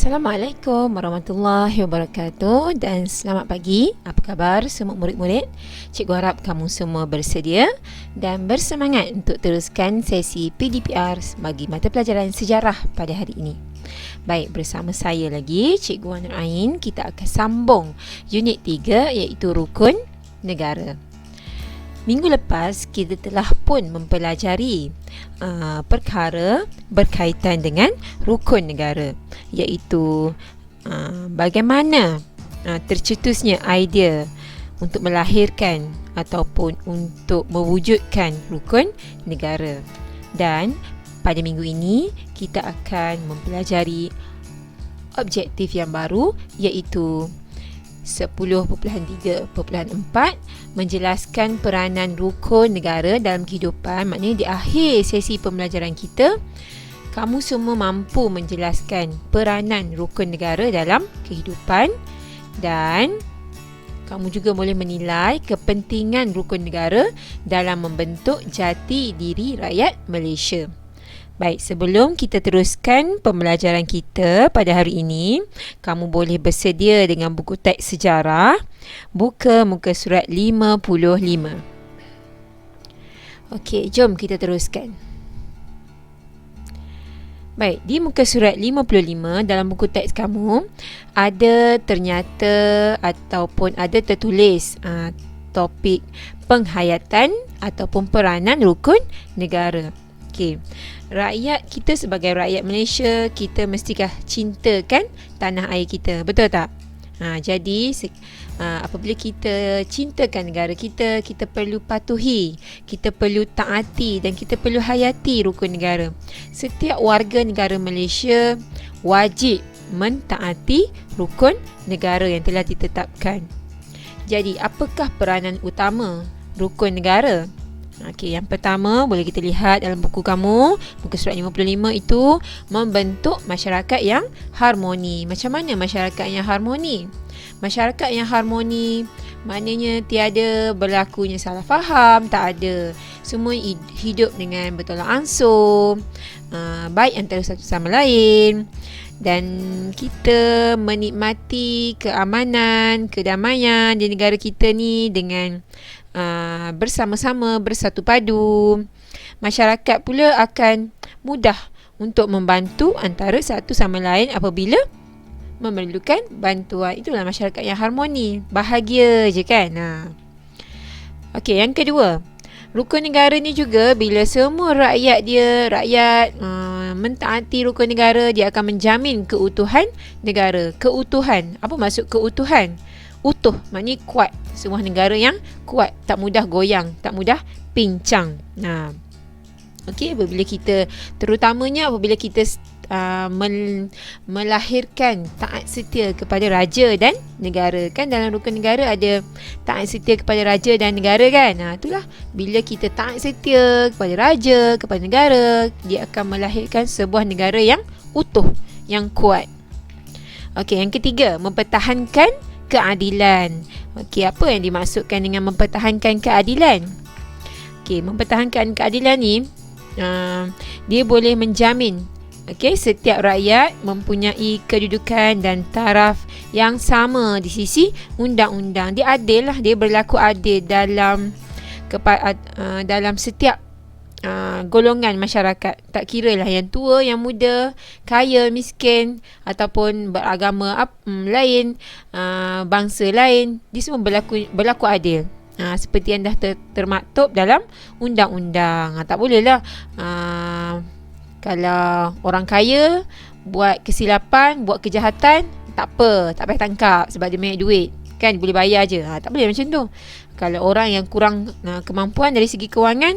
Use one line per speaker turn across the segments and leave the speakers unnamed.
Assalamualaikum warahmatullahi wabarakatuh dan selamat pagi. Apa khabar semua murid-murid? Cikgu harap kamu semua bersedia dan bersemangat untuk teruskan sesi PDPR bagi mata pelajaran sejarah pada hari ini. Baik, bersama saya lagi Cikgu Wan Nur Ain. Kita akan sambung unit 3 iaitu rukun negara. Minggu lepas kita telah pun mempelajari perkara berkaitan dengan rukun negara, iaitu bagaimana tercetusnya idea untuk melahirkan ataupun untuk mewujudkan rukun negara. Dan pada minggu ini kita akan mempelajari objektif yang baru, iaitu 10.3.4 menjelaskan peranan rukun negara dalam kehidupan. Maknanya di akhir sesi pembelajaran kita, kamu semua mampu menjelaskan peranan rukun negara dalam kehidupan dan kamu juga boleh menilai kepentingan rukun negara dalam membentuk jati diri rakyat Malaysia. Baik, sebelum kita teruskan pembelajaran kita pada hari ini, kamu boleh bersedia dengan buku teks sejarah. Buka muka surat 55. Okey, jom kita teruskan. Baik, di muka surat 55 dalam buku teks kamu ada ternyata ataupun ada tertulis topik penghayatan ataupun peranan rukun negara. Okey. Rakyat kita sebagai rakyat Malaysia, kita mestikah cintakan tanah air kita, betul tak? Jadi apabila kita cintakan negara kita, kita perlu patuhi, kita perlu taati dan kita perlu hayati rukun negara. Setiap warga negara Malaysia wajib mentaati rukun negara yang telah ditetapkan. Jadi apakah peranan utama rukun negara? Okey, yang pertama boleh kita lihat dalam buku kamu, muka surat 55 itu membentuk masyarakat yang harmoni. Macam mana masyarakat yang harmoni? Masyarakat yang harmoni maknanya tiada berlakunya salah faham, tak ada. Semua hidup dengan bertolak ansur, baik antara satu sama lain, dan kita menikmati keamanan, kedamaian di negara kita ni dengan bersama-sama, bersatu padu. Masyarakat pula akan mudah untuk membantu antara satu sama lain apabila memerlukan bantuan. Itulah masyarakat yang harmoni, bahagia je kan. Okey, yang kedua, rukun negara ni juga bila semua rakyat mentaati rukun negara, dia akan menjamin keutuhan negara. Keutuhan, apa maksud keutuhan? Utuh, maknanya kuat. Sebuah negara yang kuat, tak mudah goyang, tak mudah pincang. Okey, terutamanya apabila kita melahirkan taat setia kepada raja dan negara. Kan dalam rukun negara ada taat setia kepada raja dan negara kan. Itulah, bila kita taat setia kepada raja, kepada negara, dia akan melahirkan sebuah negara yang utuh, yang kuat. Okey, yang ketiga, mempertahankan keadilan. Okey, apa yang dimaksudkan dengan mempertahankan keadilan? Okey, mempertahankan keadilan ni dia boleh menjamin setiap rakyat mempunyai kedudukan dan taraf yang sama di sisi undang-undang. Dia adil lah, dia berlaku adil dalam setiap golongan masyarakat. Tak kira lah yang tua, yang muda, kaya, miskin ataupun beragama lain, bangsa lain, dia semua berlaku adil. Seperti yang dah termaktub dalam undang-undang. Tak boleh lah kalau orang kaya buat kesilapan, buat kejahatan, tak payah tangkap sebab dia banyak duit, kan boleh bayar je. Tak boleh macam tu. Kalau orang yang kurang kemampuan dari segi kewangan,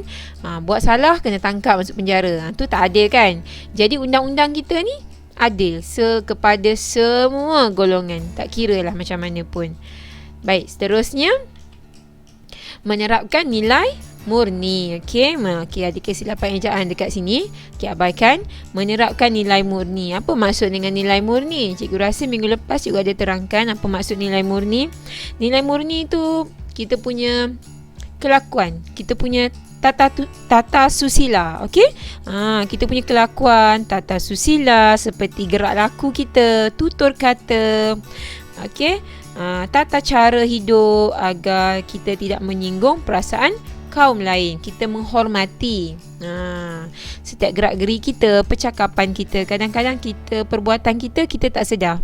buat salah, kena tangkap, masuk penjara. Tu tak adil kan. Jadi undang-undang kita ni adil kepada semua golongan, tak kira lah macam mana pun. Baik, seterusnya menerapkan nilai murni. Okey, ada kesilapan ejaan dekat sini. Okey, abaikan. Menerapkan nilai murni. Apa maksud dengan nilai murni? Cikgu rasa minggu lepas cikgu ada terangkan apa maksud nilai murni. Nilai murni tu kita punya kelakuan, kita punya tata susila. Okey, kita punya kelakuan tata susila seperti gerak laku kita, tutur kata. Okey, tata cara hidup agar kita tidak menyinggung perasaan kaum lain. Kita menghormati setiap gerak-geri kita, percakapan kita. Kadang-kadang perbuatan kita tak sedar.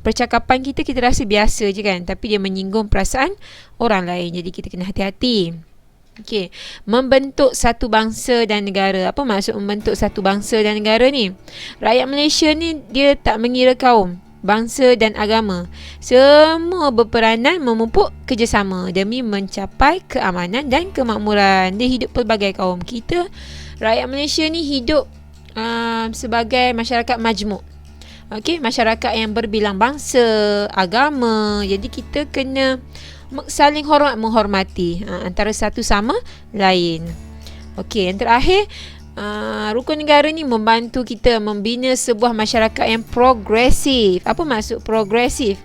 Percakapan kita rasa biasa je kan, tapi dia menyinggung perasaan orang lain. Jadi kita kena hati-hati. Okey, membentuk satu bangsa dan negara. Apa maksud membentuk satu bangsa dan negara ni? Rakyat Malaysia ni dia tak mengira kaum, bangsa dan agama. Semua berperanan memupuk kerjasama demi mencapai keamanan dan kemakmuran. Dia hidup pelbagai kaum. Kita rakyat Malaysia ni hidup sebagai masyarakat majmuk. Okey, masyarakat yang berbilang bangsa, agama. Jadi kita kena saling menghormati antara satu sama lain. Okey, yang terakhir, rukun negara ni membantu kita membina sebuah masyarakat yang progresif. Apa maksud progresif?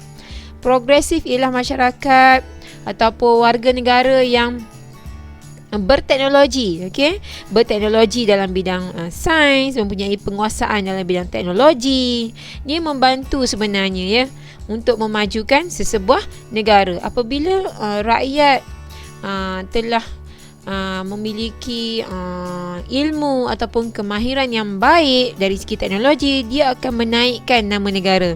Progresif ialah masyarakat ataupun warga negara yang berteknologi, okey, berteknologi dalam bidang sains, mempunyai penguasaan dalam bidang teknologi. Dia membantu sebenarnya ya untuk memajukan sesebuah negara. Apabila rakyat telah memiliki ilmu ataupun kemahiran yang baik dari segi teknologi, dia akan menaikkan nama negara.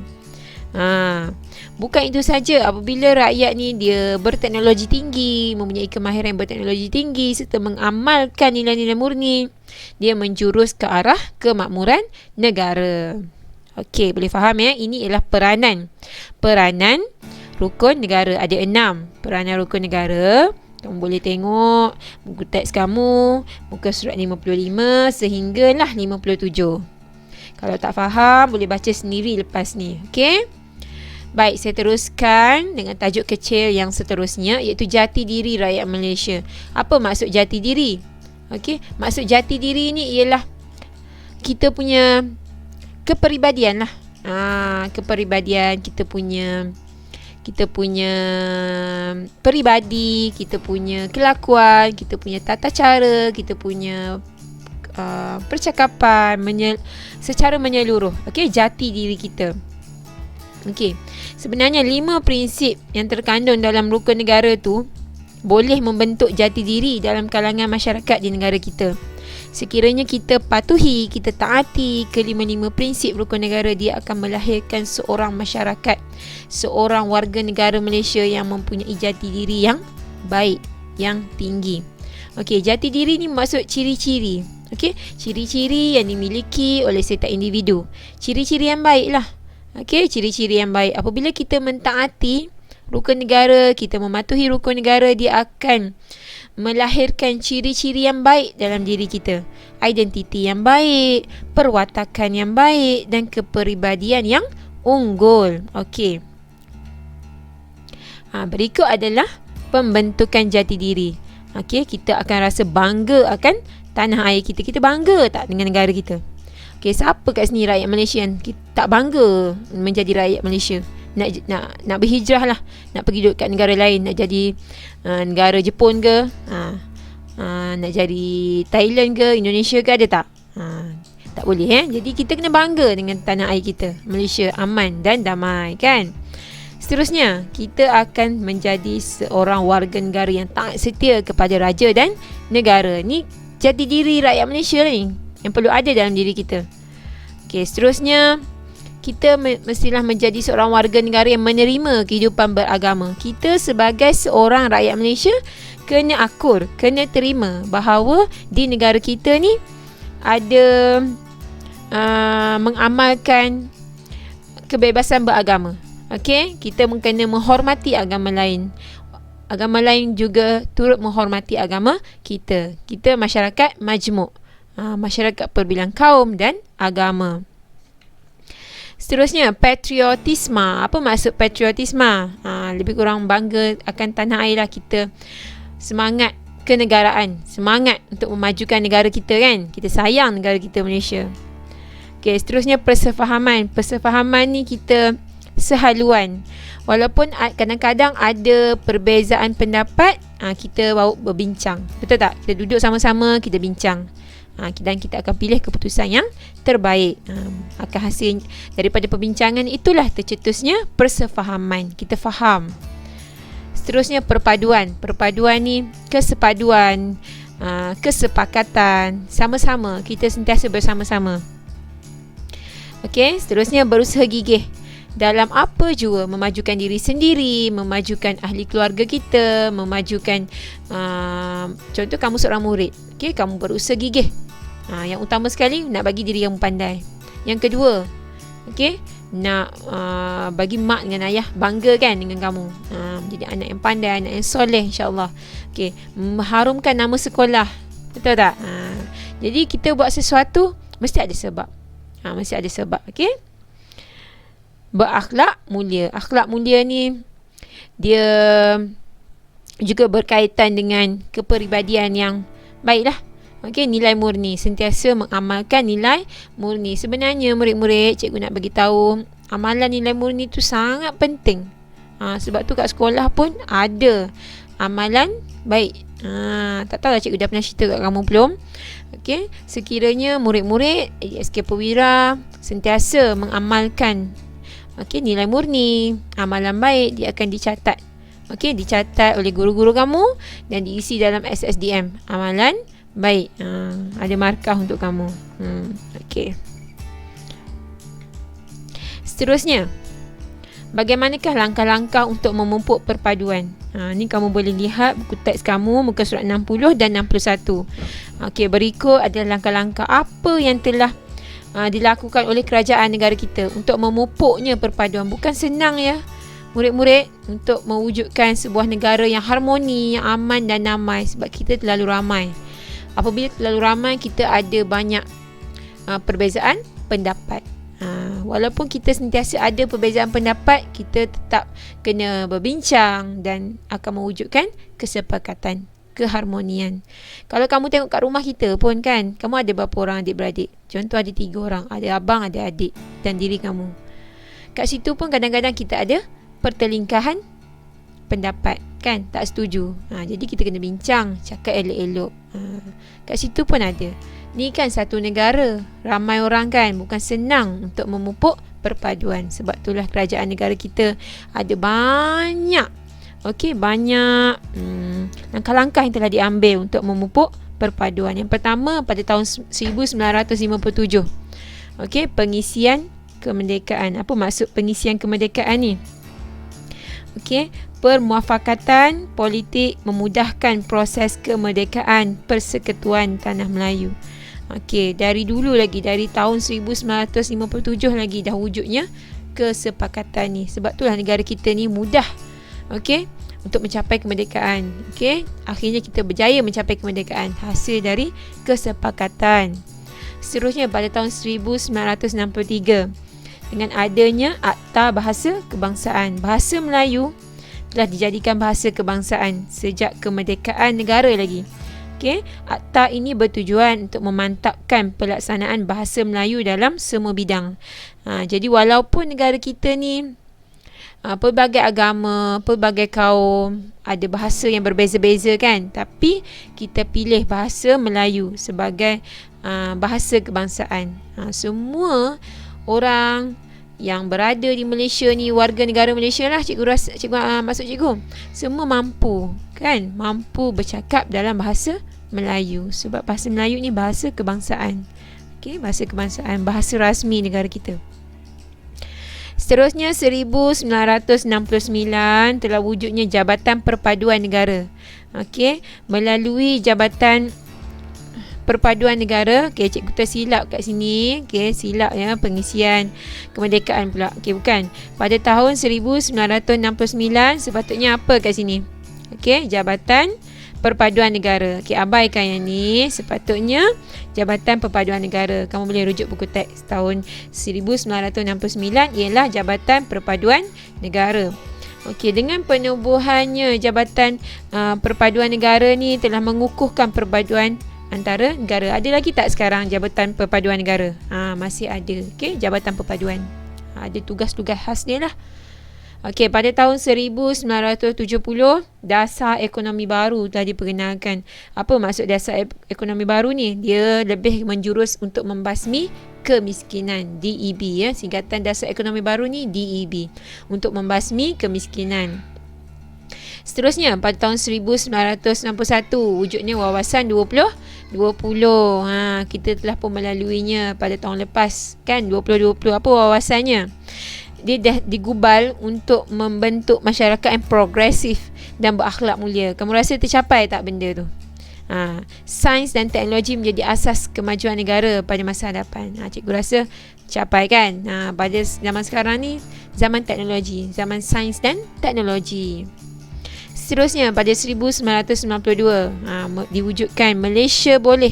Bukan itu saja, apabila rakyat ni dia berteknologi tinggi, mempunyai kemahiran berteknologi tinggi serta mengamalkan nilai-nilai murni, dia menjurus ke arah kemakmuran negara. Okey, boleh faham ya? Ini ialah peranan rukun negara. Ada 6 peranan rukun negara. Kamu boleh tengok buku teks kamu, muka surat 55 sehinggalah 57. Kalau tak faham, boleh baca sendiri lepas ni. Okey? Baik, saya teruskan dengan tajuk kecil yang seterusnya, iaitu jati diri rakyat Malaysia. Apa maksud jati diri? Okey, maksud jati diri ni ialah kita punya kepribadian lah. Kepribadian, kita punya peribadi, kita punya kelakuan, kita punya tata cara, kita punya percakapan secara menyeluruh. Okey, jati diri kita. Okey, sebenarnya 5 prinsip yang terkandung dalam rukun negara tu boleh membentuk jati diri dalam kalangan masyarakat di negara kita. Sekiranya kita patuhi, kita taati ke-5 prinsip rukun negara, dia akan melahirkan seorang masyarakat, seorang warga negara Malaysia yang mempunyai jati diri yang baik, yang tinggi. Okey, jati diri ni maksud ciri-ciri. Okey, ciri-ciri yang dimiliki oleh setiap individu. Ciri-ciri yang baik lah. Okey, ciri-ciri yang baik. Apabila kita mentaati rukun negara, kita mematuhi rukun negara, dia akan melahirkan ciri-ciri yang baik dalam diri kita. Identiti yang baik, perwatakan yang baik dan kepribadian yang unggul. Okey. Berikut adalah pembentukan jati diri. Okey, kita akan rasa bangga akan tanah air kita. Kita bangga tak dengan negara kita? Okay, siapa kat sini rakyat Malaysia yang tak bangga menjadi rakyat Malaysia? Nak berhijrah lah, nak pergi duduk kat negara lain, nak jadi negara Jepun ke, nak jadi Thailand ke, Indonesia ke, ada tak? Tak boleh Jadi kita kena bangga dengan tanah air kita, Malaysia aman dan damai kan. Seterusnya, kita akan menjadi seorang warga negara yang taat setia kepada raja dan negara. Ni jati diri rakyat Malaysia ni yang perlu ada dalam diri kita. Okey, seterusnya kita mestilah menjadi seorang warga negara yang menerima kehidupan beragama. Kita sebagai seorang rakyat Malaysia kena akur, kena terima bahawa di negara kita ni ada mengamalkan kebebasan beragama. Okey, kita kena menghormati agama lain. Agama lain juga turut menghormati agama kita. Kita masyarakat majmuk. Masyarakat perbilang kaum dan agama. Seterusnya, patriotisme. Apa maksud patriotisme? Lebih kurang bangga akan tanah air lah kita. Semangat kenegaraan, semangat untuk memajukan negara kita kan. Kita sayang negara kita Malaysia. Okay, seterusnya persefahaman. Persefahaman ni kita sehaluan. Walaupun kadang-kadang ada perbezaan pendapat kita bawa berbincang. Betul tak? Kita duduk sama-sama, kita bincang. Dan kita akan pilih keputusan yang terbaik. Akan hasil daripada perbincangan itulah tercetusnya persefahaman. Kita faham. Seterusnya perpaduan. Perpaduan ni kesepaduan, kesepakatan, sama-sama. Kita sentiasa bersama-sama. Okey, seterusnya berusaha gigih. Dalam apa jua, memajukan diri sendiri, memajukan ahli keluarga kita, memajukan contoh kamu seorang murid, okey, kamu berusaha gigih. Yang utama sekali nak bagi diri yang pandai. Yang kedua, okey, nak bagi mak dengan ayah bangga kan dengan kamu. Jadi anak yang pandai, anak yang soleh insya-Allah. Okey, mengharumkan nama sekolah. Betul tak? Jadi kita buat sesuatu mesti ada sebab. Mesti ada sebab, okey? Berakhlak mulia. Akhlak mulia ni dia juga berkaitan dengan kepribadian yang baiklah. Okey, nilai murni, sentiasa mengamalkan nilai murni. Sebenarnya murid-murid, cikgu nak bagi tahu amalan nilai murni tu sangat penting. Sebab tu kat sekolah pun ada amalan baik. Tak tahu lah cikgu dah pernah cerita kat kamu belum. Okey, sekiranya murid-murid SK Perwira sentiasa mengamalkan nilai murni, amalan baik, dia akan dicatat. Dicatat oleh guru-guru kamu dan diisi dalam SSDM, amalan baik. Ada markah untuk kamu. Seterusnya, bagaimanakah langkah-langkah untuk memupuk perpaduan? Ni kamu boleh lihat buku teks kamu muka surat 60 dan 61. Berikut adalah langkah-langkah apa yang telah dilakukan oleh kerajaan negara kita untuk memupuknya perpaduan. Bukan senang ya murid-murid untuk mewujudkan sebuah negara yang harmoni, yang aman dan damai, sebab kita terlalu ramai. Apabila terlalu ramai, kita ada banyak perbezaan pendapat. Walaupun kita sentiasa ada perbezaan pendapat, kita tetap kena berbincang dan akan mewujudkan kesepakatan, keharmonian. Kalau kamu tengok kat rumah kita pun kan, kamu ada berapa orang adik-beradik? Contoh ada 3 orang, ada abang, ada adik dan diri kamu. Kat situ pun kadang-kadang kita ada pertelingkahan pendapat kan, tak setuju. Jadi kita kena bincang, cakap elok-elok. Kat situ pun ada. Ni kan satu negara, ramai orang kan, bukan senang untuk memupuk perpaduan. Sebab itulah kerajaan negara kita ada banyak banyak langkah-langkah yang telah diambil untuk memupuk perpaduan. Yang pertama pada tahun 1957. Pengisian kemerdekaan. Apa maksud pengisian kemerdekaan ni? Permuafakatan politik memudahkan proses kemerdekaan Persekutuan Tanah Melayu. Dari dulu lagi, dari tahun 1957 lagi dah wujudnya kesepakatan ni. Sebab itulah negara kita ni mudah untuk mencapai kemerdekaan. Akhirnya kita berjaya mencapai kemerdekaan hasil dari kesepakatan. Seterusnya pada tahun 1963 dengan adanya Akta Bahasa Kebangsaan, bahasa Melayu telah dijadikan bahasa kebangsaan sejak kemerdekaan negara lagi. Akta ini bertujuan untuk memantapkan pelaksanaan bahasa Melayu dalam semua bidang. Jadi walaupun negara kita ni pelbagai agama, pelbagai kaum, ada bahasa yang berbeza-beza kan, tapi kita pilih bahasa Melayu sebagai bahasa kebangsaan. Semua orang yang berada di Malaysia ni, warga negara Malaysia lah, maksud cikgu, semua mampu bercakap dalam bahasa Melayu, sebab bahasa Melayu ni bahasa kebangsaan. Bahasa kebangsaan, bahasa rasmi negara kita. Seterusnya 1969 telah wujudnya Jabatan Perpaduan Negara. Melalui Jabatan Perpaduan Negara, cikgu tersilap kat sini. Silap ya, pengisian kemerdekaan pula. Bukan. Pada tahun 1969 sepatutnya apa kat sini? Jabatan Perpaduan Negara. Abaikan yang ni. Sepatutnya Jabatan Perpaduan Negara. Kamu boleh rujuk buku teks tahun 1969 ialah Jabatan Perpaduan Negara. Dengan penubuhannya Jabatan Perpaduan Negara ni telah mengukuhkan perpaduan antara negara. Ada lagi tak sekarang Jabatan Perpaduan Negara? Masih ada. Jabatan Perpaduan. Ada tugas-tugas khas dia lah. Okey, pada tahun 1970, dasar ekonomi baru telah diperkenalkan. Apa maksud dasar ekonomi baru ni? Dia lebih menjurus untuk membasmi kemiskinan. DEB, ya, singkatan dasar ekonomi baru ni DEB, untuk membasmi kemiskinan. Seterusnya, pada tahun 1961, wujudnya wawasan 2020. Kita telah pun melaluinya pada tahun lepas, kan? 2020, apa wawasannya? Dia dah digubal untuk membentuk masyarakat yang progresif dan berakhlak mulia. Kamu rasa tercapai tak benda tu? Sains dan teknologi menjadi asas kemajuan negara pada masa hadapan. Cikgu rasa capai, kan? Pada zaman sekarang ni, zaman teknologi, zaman sains dan teknologi. Seterusnya, pada 1992, diwujudkan Malaysia Boleh.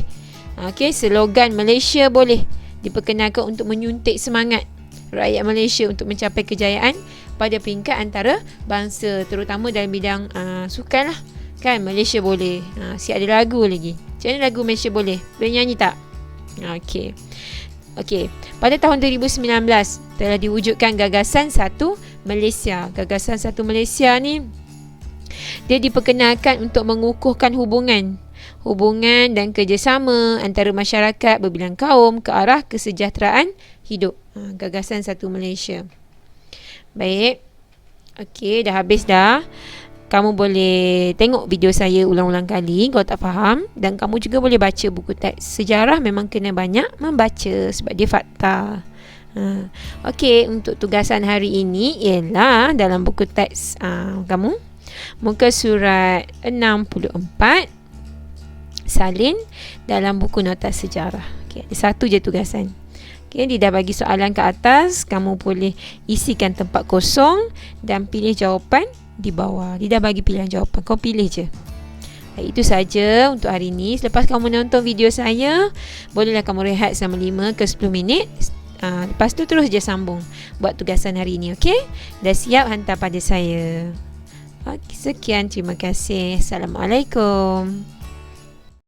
Slogan Malaysia Boleh diperkenalkan untuk menyuntik semangat rakyat Malaysia untuk mencapai kejayaan pada peringkat antarabangsa, terutama dalam bidang sukan lah, kan? Malaysia Boleh. Siap ada lagu lagi. Macam mana lagu Malaysia Boleh? Boleh nyanyi tak? Okey. Pada tahun 2019 telah diwujudkan Gagasan Satu Malaysia. Gagasan Satu Malaysia ni, dia diperkenalkan untuk mengukuhkan hubungan dan kerjasama antara masyarakat berbilang kaum ke arah kesejahteraan hidup. Gagasan Satu Malaysia. Baik. Okey, dah habis dah. Kamu boleh tengok video saya ulang-ulang kali kalau tak faham, dan kamu juga boleh baca buku teks. Sejarah memang kena banyak membaca sebab dia fakta. Okey, untuk tugasan hari ini ialah dalam buku teks kamu, muka surat 64, salin dalam buku nota sejarah. Okey, ada satu je tugasan. Okay, dia dah bagi soalan ke atas. Kamu boleh isikan tempat kosong dan pilih jawapan di bawah. Dia dah bagi pilihan jawapan, kau pilih je. Itu saja untuk hari ini. Selepas kamu menonton video saya, bolehlah kamu rehat selama 5 ke 10 minit. Lepas tu terus je sambung buat tugasan hari ini. Okay? Dah siap hantar pada saya. Sekian, terima kasih. Assalamualaikum.